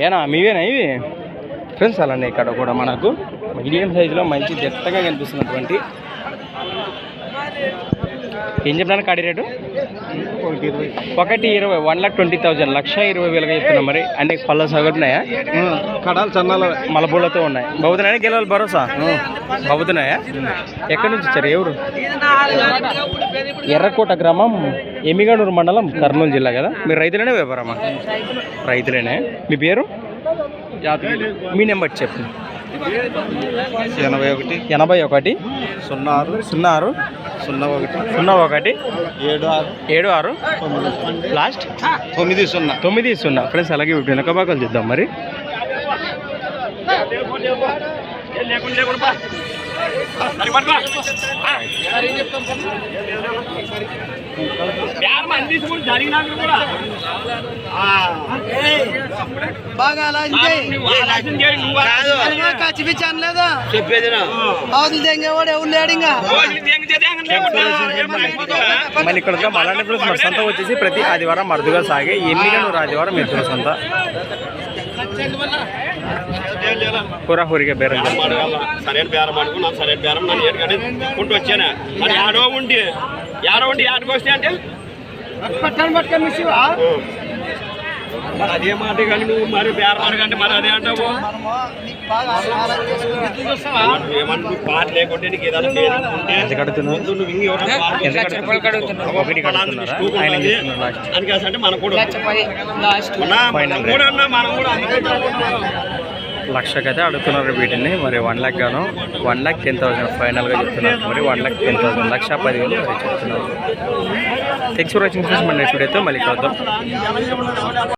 ఏనా మీవేనా ఇవి ఫ్రెండ్స్? అలానే ఇక్కడ కూడా మనకు మీడియం సైజులో మంచి దట్టగా కనిపిస్తున్నటువంటి ఏం చెప్పినాను కాడి రేటు? 1,20,000 1,20,000 1,20,000 చెప్తున్నాం. మరి అన్ని పళ్ళ సగటున్నాయా? కడాలు చన్నాలు మలబూలతో ఉన్నాయి. బాగుతున్నాయా గెలవాలి భరోసా? బాగుతున్నాయా? ఎక్కడి నుంచి వచ్చారు? ఎవరు? ఎర్రకోట గ్రామం, ఎమ్మిగనూరు మండలం, కర్నూలు జిల్లా కదా. మీరు రైతులేనే వ్యాపారమా? రైతులేనే. మీ పేరు? మీ నెంబర్ చెప్పు. 81 81 06 01 76 లాస్ట్ 90. ఫ్రెండ్స్ అలాగే వెనక భాగాలు చూద్దాం మరి. బాగా చూపించాను చెప్పేది అవతలు తెంగేవాడు ఎవరు లేడు. ఇంకా మళ్ళీ ఇక్కడ అలాంటి ఫ్రెండ్స్ మరి సంత వచ్చేసి ప్రతి ఆదివారం అరుదుగా సాగే ఎమ్మిగనూరు ఆదివారం ఎద్దుల సంత. హోరాహోరిగా బేరం సరైన బేరం అనుకున్నాను. సరైన బేరం నన్ను ఏడుకంటే కుంటూ వచ్చాను. అది ఆడో ఉండి ఆడికి వస్తే అంటే అదే మాట కానీ నువ్వు మరి బేరం అడగంటే మరి అదే అంటావు. ఏమంటు పాట లేకుంటే నీకు ఏదైనా అంటే మనం కూడా లక్షకైతే అడుగుతున్నారు వీటిని. మరి 1,00,000 గాను 1,10,000 ఫైనల్గా చెప్తున్నారు. మరి 1,10,000 1,10,000 చెప్తున్నారు. Thanks for watching friends. మన నెక్స్ట్ వీడియోతో మళ్ళీ కలుద్దాం.